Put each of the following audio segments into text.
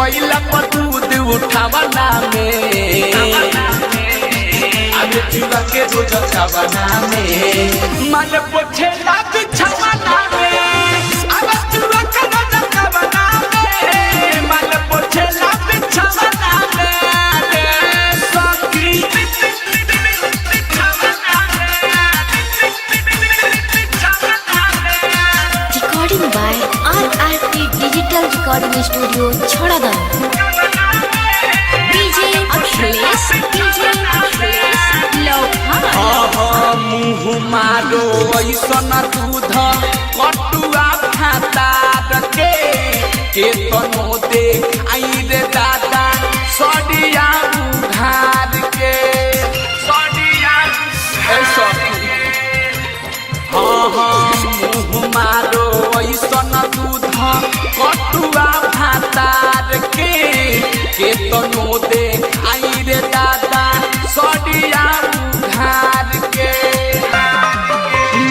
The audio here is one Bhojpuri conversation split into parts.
कोयला पर दूध उठावना में अबे चुआ के रोज खावना में माल पोछे लाग छवना में अबे चुआ के रोज खावना में माल पोछे लाग छवना में सखी Recording by RRT Digital Recording Studio, Chhadadam. DJ Akhilesh, Lohan. मुँह मारो ऐसन दूध कटुआ खाता रखे के तनो देखाई रे दादा सडिया उधार के सडिया ऐसा मुँह मारो ऐसन दूध कटुआ खाता रखे के तनो देखाई रे दादा सडिया उधार के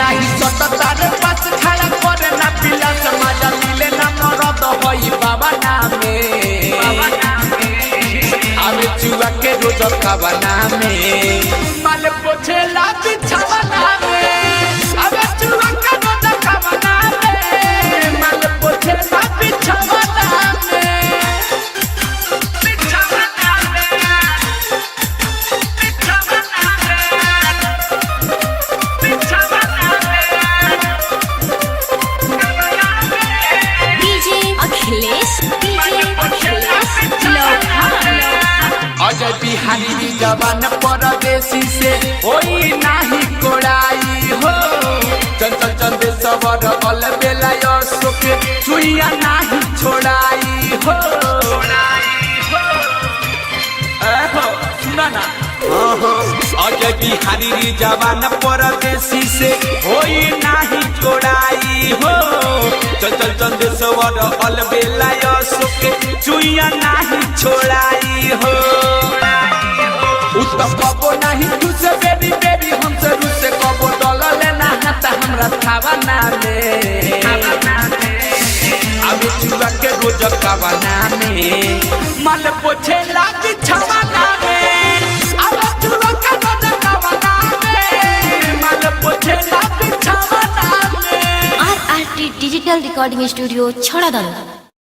नहीं सततार पास खड़ा करे ना पिला समाज मिले ना मरद होई बाबा नामे अबे चुआ के रोज खावना में माल पोछे लाग छवना में अबे चुआ के रोज खावना में माल पोछे लाग छवना में अजय बिहारी जवान परदेसी से होई नाही कोड़ाई हो चंचल चंदे सवर अल बेला सोके चुइया नाही छोड़ाई हो सुना ना अजय बिहारी जवान परदेसी से होई नाही कोड़ाई हो चंचल चंदे सवर अल बेला सोके चुइया नाही छोड़ाई हो उत्तम कबो नहीं तुझसे बेबी बेबी हमसे रुसे कबो डॉलर लेना है ता हमरा खावना में अबे चुआ के रोज खावना में माल पोछे लाग छवना में अबे चुआ के रोज खावना में माल पोछे लाग छवना में RRT Digital Recording Studio, Chhadadam.